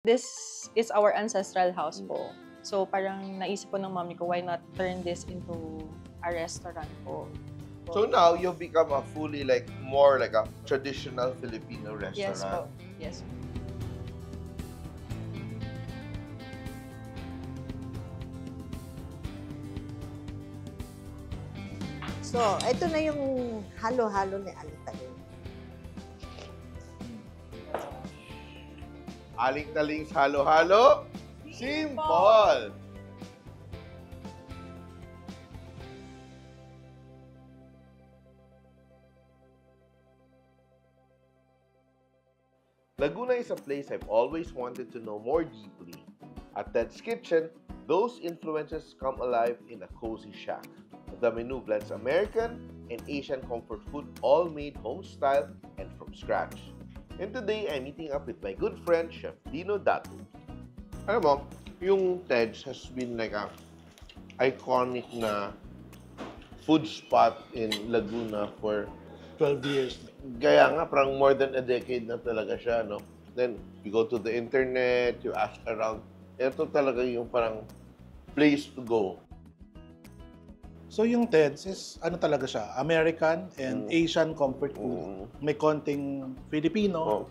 This is our ancestral house po. So parang naisip po ng mommy ko, why not turn this into a restaurant po. So now, you've become a fully more like a traditional Filipino restaurant. Yes po. Yes. So, ito na yung halo-halo ni Aling-Taling. Aling-Taling's halo-halo, simple! Laguna is a place I've always wanted to know more deeply. At Ted's Kitchen, those influences come alive in a cozy shack. The menu blends American and Asian comfort food, all made home-style and from scratch. And today, I'm meeting up with my good friend, Chef Dino Datu. Alam mo, yung Ted's has been like a iconic na food spot in Laguna for 12 years. Kaya nga, parang more than a decade na talaga siya, no? Then, you go to the internet, you ask around. Ito talaga yung parang place to go. So yung Ted's is, ano talaga siya, American and Asian comfort food. May konting Filipino,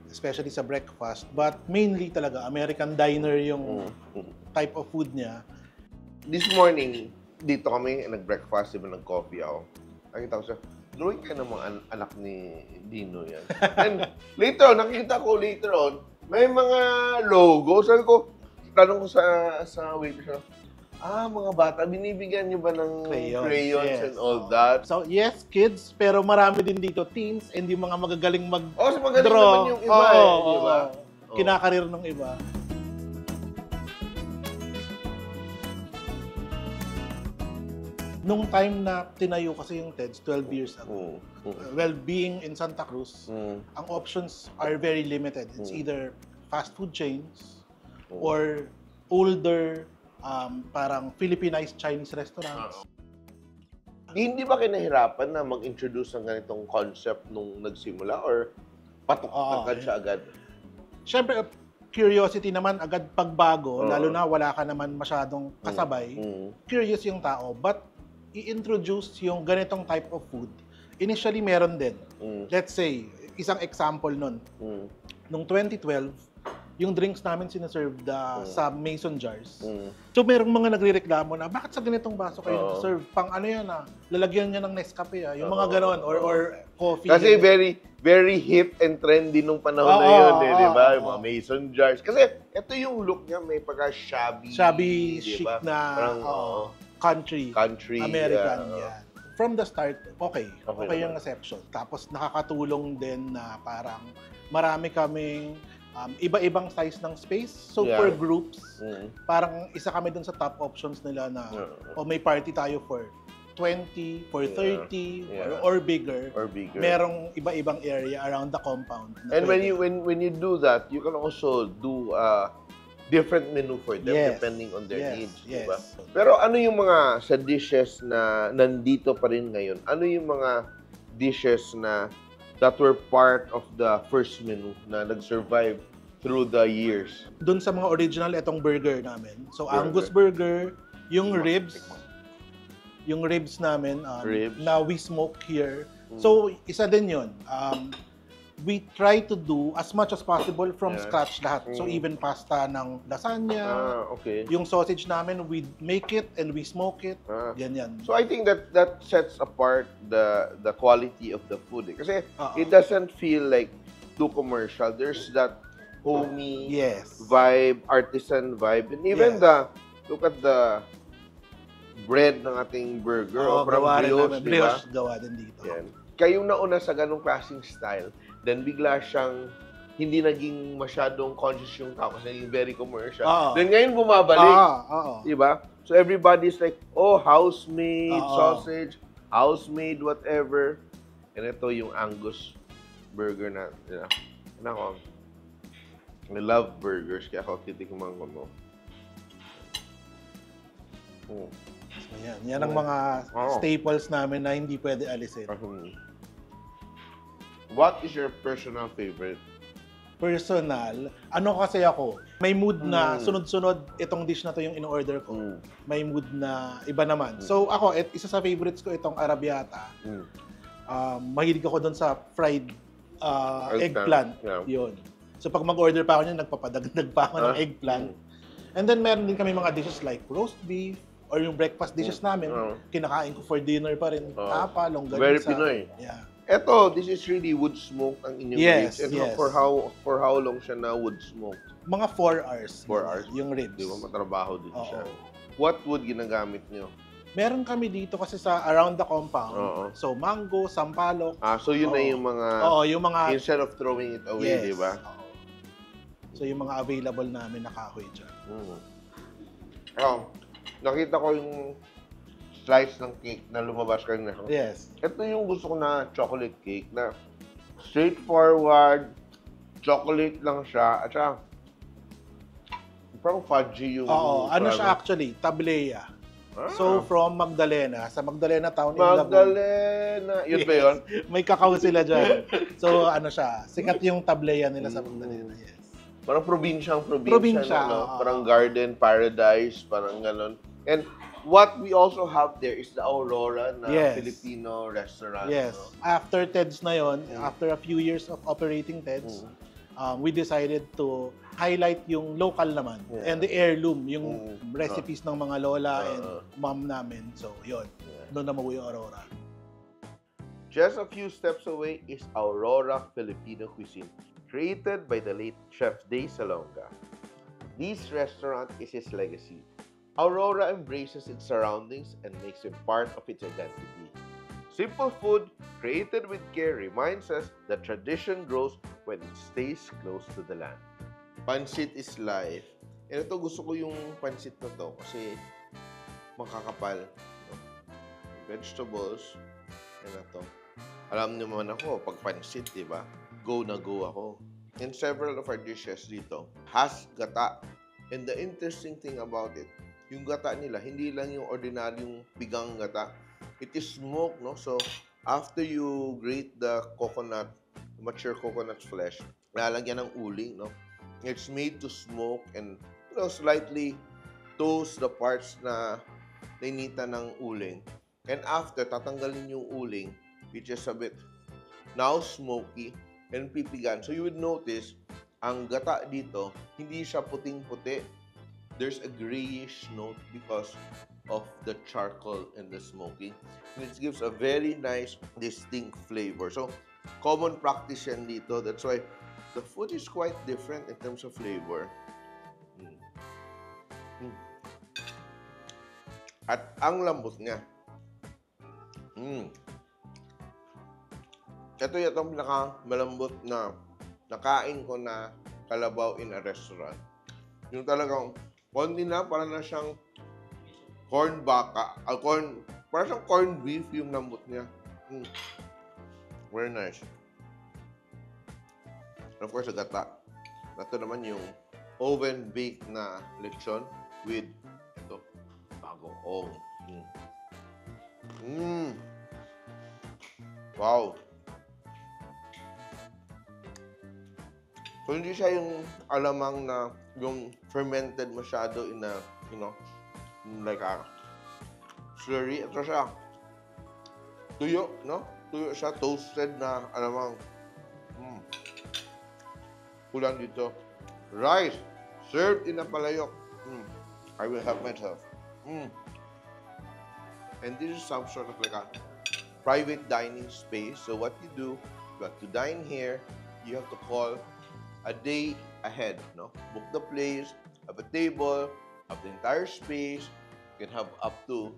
especially sa breakfast. But mainly talaga, American diner yung type of food niya. This morning, dito kami, nag-breakfast, diba, nag-coffee ako. Nakita ko siya, drawing ka ng mga anak ni Dino yan. And later on, nakita ko later on, may mga logo. Sabi ko, tanong ko sa waiter, mga bata, binibigyan niyo ba ng crayons yes, and all that? So yes, kids, pero marami din dito teens and yung mga magagaling mag-draw. So magaling naman yung iba di ba? Kinakarir ng iba. Nung time na tinayo kasi yung Ted's 12 years ago, well, being in Santa Cruz, ang options are very limited. It's either fast food chains or older, parang Filipinized Chinese restaurants. Hindi ba kinahirapan na mag-introduce ng ganitong concept nung nagsimula or patok agad siya agad? Siyempre, curiosity naman agad pagbago, lalo na wala ka naman masyadong kasabay. Curious yung tao, but i-introduce yung ganitong type of food. Initially, meron din. Let's say, isang example nun. Nung 2012, yung drinks namin sinaserve sa mason jars. So, merong mga nagre-reklamo na, bakit sa ganitong baso kayo serve? Pang ano yan lalagyan niya ng Nescafe yung mga ganon, or coffee. Kasi very, very hip and trendy nung panahon na yun, di ba? Yung mga mason jars. Kasi ito yung look niya, may pagka-shabby. Shabby, chic diba? na country, American, yan. From the start, okay yung reception. Tapos nakakatulong din na parang marami kaming iba-ibang size ng space. So for groups, parang isa kami dun sa top options nila na may party tayo for 20, for 30, or bigger. Merong iba-ibang area around the compound. And when you do that, you can also do different menu for them depending on their needs, diba? Pero ano yung mga sa dishes na nandito pa rin ngayon? Ano yung mga dishes na that were part of the first menu na nag-survive through the years? Doon sa mga original, itong burger namin. So, Angus burger, yung ribs namin, na we smoke here. So, isa din yun. We try to do as much as possible from scratch lahat. So, even pasta ng lasagna, yung sausage namin, we make it and we smoke it, ganyan. So, I think that sets apart the quality of the food. Kasi it doesn't feel like too commercial. There's that homey vibe, artisan vibe. And even look at the bread ng ating burger. Brioche gawa din dito. Yan. Kayong nauna sa ganong klaseng style, then bigla siyang hindi naging masyadong conscious yung tao kasi naging very commercial. Then ngayon bumabalik. Diba? So everybody's like, house-made sausage, house-made whatever. And ito yung Angus burger na, nako, I love burgers, kaya ako titikman ko mo. Yan ang mga staples namin na hindi pwede alisin. What is your personal favorite personal, ano kasi ako, may mood na sunod-sunod itong dish na to yung in-order ko. May mood na iba naman. So ako, isa sa favorites ko itong arrabbiata. Mahilig ako doon sa fried eggplant. Yun. So pag mag-order pa ako niyan, nagpapadagdag pa ako ng eggplant. And then meron din kami mga dishes like roast beef or yung breakfast dishes namin, kinakain ko for dinner pa rin. Tapa, longganisa. Very Pinoy. Yeah. Eto, this is really wood smoke ang inyong ribs. And yes. for how long siya na wood smoke? Mga 4 hours. 4 hours? Yung ribs. Di ba matrabaho din siya? What wood ginagamit niyo? Meron kami dito kasi sa around the compound. So mango, sampalok. So yun na yung mga... yung mga... Instead of throwing it away, di ba? So yung mga available namin na kahoy dyan. Nakita ko yung slice ng cake na lumabas kanina. Yes. Ito yung gusto ko na chocolate cake na straightforward, chocolate lang siya, at saka parang fudgy yung... ano siya actually? Tableya. So from Magdalena, sa Magdalena town in Magdalena! Yun ba yun? May kakao sila dyan. So ano siya, sikat yung tableya nila sa Magdalena, yes. Parang probinsyang probinsya. No? Parang garden, paradise, parang ganon. And what we also have there is the Aurora na Filipino restaurant. Yes. No? After TEDS na yon, after a few years of operating TEDS, we decided to highlight yung local naman and the heirloom, yung recipes ng mga lola and mom namin. So, yun. Doon na mabuo yung Aurora. Just a few steps away is Aurora Filipino Cuisine, created by the late Chef Day Salonga. This restaurant is his legacy. Aurora embraces its surroundings and makes it part of its identity. Simple food, created with care, reminds us that tradition grows when it stays close to the land. Pansit is life. And ito, gusto ko yung pansit na to kasi makakapal. No? Vegetables. Yan na to. Alam niyo naman ako, pag pansit, di ba? Go na go ako. And several of our dishes dito has gata. And the interesting thing about it, yung gata nila, hindi lang yung ordinaryong bigang gata. It is smoked, no? So, after you grate the coconut, mature coconut flesh, lalagyan ng uling, no? It's made to smoke and, slightly toast the parts na nainita ng uling. And after, tatanggalin yung uling, which is a bit now smoky, and pipigan. So, you would notice, ang gata dito, hindi siya puting-puti. There's a grayish note because of the charcoal and the smoking. And it gives a very nice, distinct flavor. So, common practice yan dito. That's why the food is quite different in terms of flavor. At ang lambot niya. Ito yata ang pinaka-malambot na nakain ko na kalabaw in a restaurant. Yung talagang konti na, parang na siyang corn baka, parang siyang corned beef yung lambot niya. Very nice. And of course, gata. Ito naman yung oven-baked na lechon with ito, bagoong. Wow. So, hindi siya yung alamang na yung fermented masyado in a, like a slurry. Ito siya. Tuyo, no? Tuyo siya, toasted na alamang. Kulang dito. Rice, served in a palayok. I will have myself. And this is some sort of like a private dining space. So what you do, to dine here, you have to call a day ahead, no? Book the place, have a table, have the entire space. You can have up to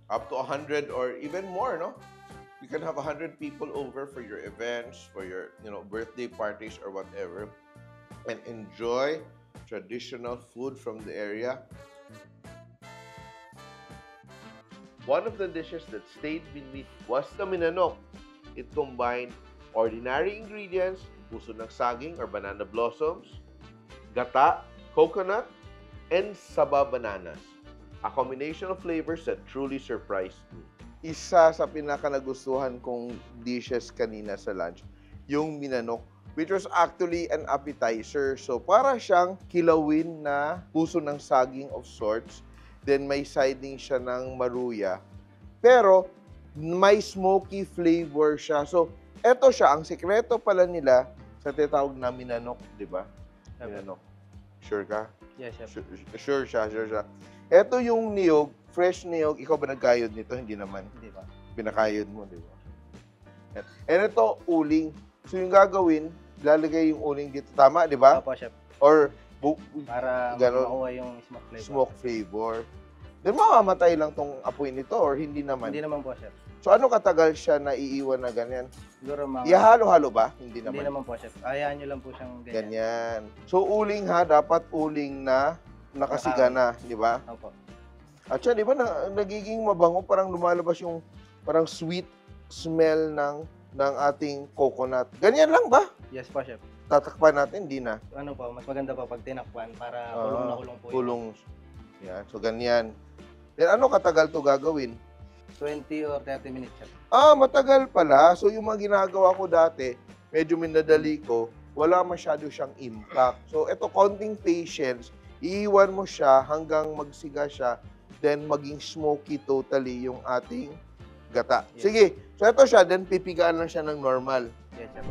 100 or even more, no? You can have 100 people over for your events, for your, birthday parties or whatever, and enjoy traditional food from the area. One of the dishes that stayed with me was the minanok. It combined ordinary ingredients, puso ng saging or banana blossoms, gata, coconut, and saba bananas. A combination of flavors that truly surprised me. Isa sa pinaka nagustuhan kong dishes kanina sa lunch, yung minanok which was actually an appetizer. So, para siyang kilawin na puso ng saging of sorts. Then, may siding siya ng maruya. Pero, may smoky flavor siya. So, eto siya. Ang sekreto pala nila sa tinatawag na minanok, di ba? Minanok. Sure ka? Yes, chef. Sure siya. Eto yung niyog, fresh niyog. Ikaw ba nagkayod nito? Hindi naman. Hindi pa. Pinakayod mo, di ba? And ito, uling. So, yung gagawin, lalagay yung uling dito. Tama, di ba? Opo, chef. Or, Para ganon, makuha yung smoke flavor. smoke flavor. Then, mamamatay lang tong apoy nito or hindi naman? Hindi naman po, chef. So, ano katagal siya na iiwan na ganyan? Siguro mga... Ihalo-halo ba? Hindi Hindi naman. naman po, chef. Hayaan nyo lang po siyang ganyan. Ganyan. So, uling ha, dapat uling na nakasiga na, di ba? Opo. At siya, di ba, nagiging mabango, parang lumalabas yung parang sweet smell ng ating coconut. Ganyan lang ba? Yes po, chef. Tatakpan natin, di na. Ano po, mas maganda pa pag tinakpan para kulong na kulong po yun. Kulong. Yan, so ganyan. Then ano katagal to gagawin? 20 or 30 minutes, chef. Matagal pala. So yung mga ginagawa ko dati, medyo minadali ko, wala masyado siyang impact. So ito, konting patience, iiwan mo siya hanggang magsiga siya, then maging smoky totally yung ating gata. Yes. Sige, so ito siya, then pipigaan lang siya ng normal. Yes, chef.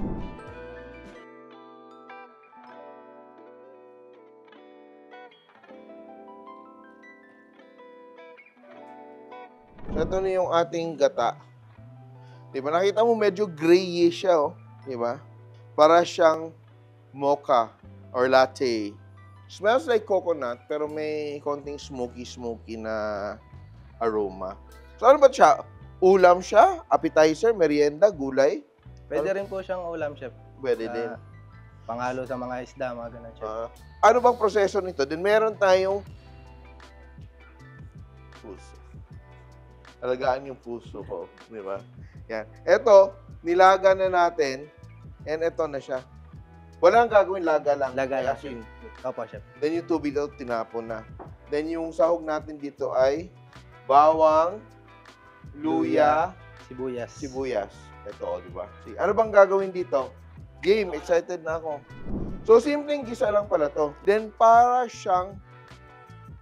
So ito na yung ating gata. Di ba? Nakita mo medyo grayish siya, oh. Di ba? Para siyang mocha or latte. Smells like coconut, pero may konting smoky na aroma. So ano ba siya? Ulam siya? Appetizer? Merienda? Gulay? Pwede rin po siyang ulam, chef. Pwede din. Panghalo sa mga isda, mga ganun, chef. Ano bang proseso nito? Then meron tayong puso. Alagaan yung puso ko. Di ba? Yan. Ito, nilaga na natin. And ito na siya. Walang gagawin, laga lang. Laga lang, Asin. Opo, chef. Then yung tubig daw, tinapon na. Then yung sahog natin dito ay bawang, luya, sibuyas. Ito, di ba? See, ano bang gagawin dito? Game, excited na ako. So, simpleng gisa lang pala to. Then, para siyang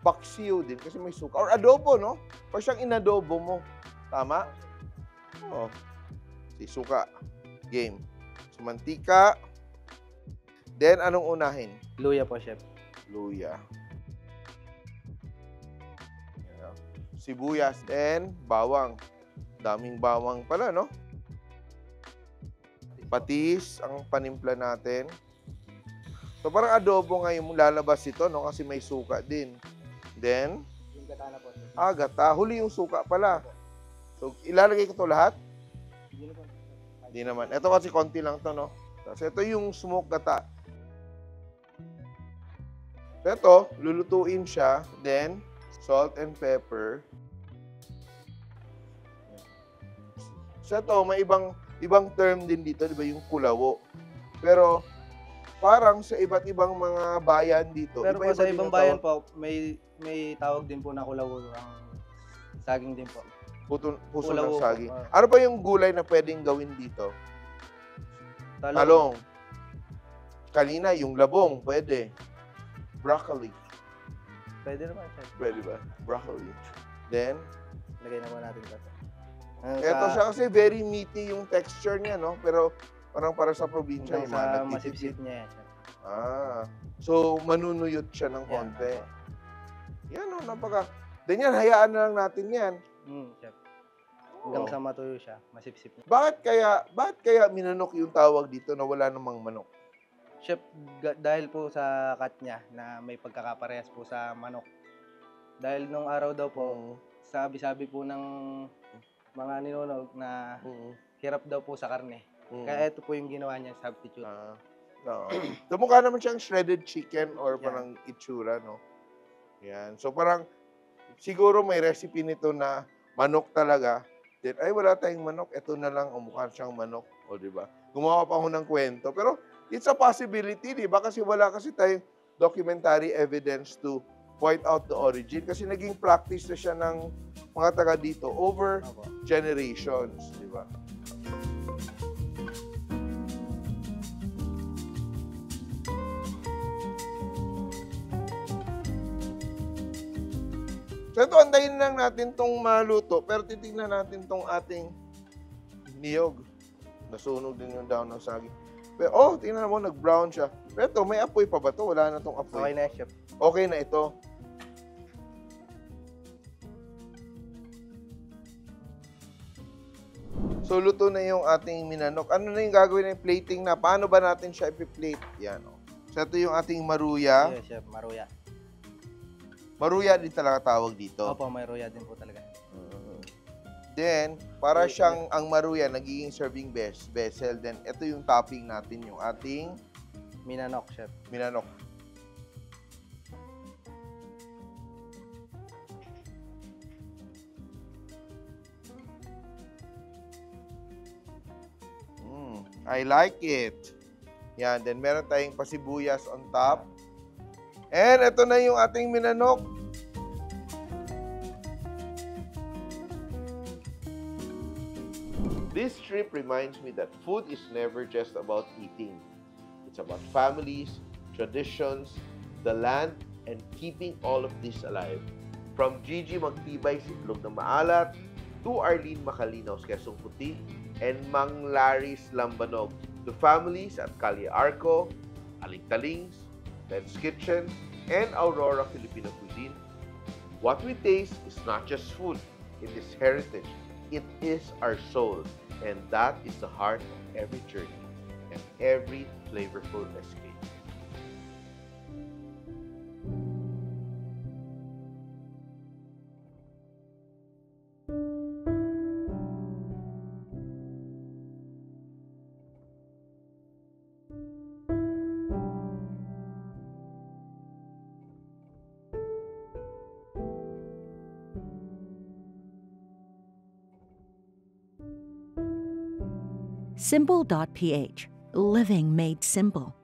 paksiw din kasi may suka. Or adobo, no? Para siyang inadobo mo. Tama? Oo. Si suka. Game. So, mantika. Then, anong unahin? Luya po, chef. Luya. Sibuyas. Then, bawang. Daming bawang pala, no? Patis ang panimpla natin. So, parang adobo ngayon lalabas ito, no? Kasi may suka din. Then, Yung gata na po, chef. gata. Huli yung suka pala. So, ilalagay ko to lahat? Hindi naman. Ito kasi konti lang to, no? So, ito yung smoke gata. So, ito, lulutuin siya. Then, salt and pepper. So, ito, may ibang term din dito, di ba? Yung kulawo. Pero, parang sa iba't ibang mga bayan dito. Pero po iba-iba sa din ibang ang bayan tawag. po, may tawag din po na kulawo ang saging din po. Puso Kulawo ng po. saging. Ano ba yung gulay na pwedeng gawin dito? Talong. Kanina, yung labong, pwede. Broccoli. Pwede naman, chef. Pwede ba? Broccoli. Then, Lagay naman natin ito. eto siya kasi very meaty yung texture niya, no? Pero parang para sa probinsya, yung mga Sa nagtitipid. masipsip niya yan, chef. So, manunuyot siya ng Yan, konti. opo. Yan, no? Napaka... Then yan, hayaan na lang natin yan. Chef. Hanggang Oo. sa matuyo siya, masipsip niya. Bakit kaya minanok yung tawag dito na wala namang manok? Chef, dahil po sa cut niya na may pagkakaparehas po sa manok. Dahil nung araw daw po, sabi-sabi po ng mga ninunog na hirap daw po sa karne. Kaya ito po yung ginawa niya, substitute. No. So, mukha naman siyang shredded chicken or Yeah. parang itsura, no? Yan. So, parang siguro may recipe nito na manok talaga. Then, ay, wala tayong manok. Ito na lang, mukha siyang manok. O, di ba? Gumawa pa ako ng kwento. Pero, it's a possibility, di ba? Kasi wala kasi tayong documentary evidence to point out the origin. Kasi naging practice na siya ng mga taga dito over Opo. generations, di ba? So ito, antayin lang natin tong maluto, pero titignan natin tong ating niyog. Nasunog din yung daon ng saging. Pero, tingnan mo, nag-brown siya. Pero ito, may apoy pa ba ito? Wala na tong apoy. Okay na, chef. Okay na ito. So, luto na yung ating minanok. Ano na yung gagawin ng plating na? Paano ba natin siya ipi-plate? Yan, o. So, ito yung ating maruya. Yes, chef. Maruya. Maruya din talaga tawag dito. Opo, may ruya din po talaga. Then, para siyang ang maruya, nagiging serving vessel. Then, ito yung topping natin, yung ating Minanok, chef. minanok. I like it. Yan, then meron tayong pasibuyas on top. And ito na yung ating minanok. This trip reminds me that food is never just about eating. It's about families, traditions, the land, and keeping all of this alive. From Gigi Magtibay, Sitlog na Maalat, to Arlene Macalinaw, Quezon Puti, and Mang Laris Lambanog, to families at Calle Arco, Aling-Talings, Ted's Kitchen, and Aurora Filipino Cuisine. What we taste is not just food, it is heritage. It is our soul, and that is the heart of every journey and every flavorful escape. Simple.ph. Living made simple.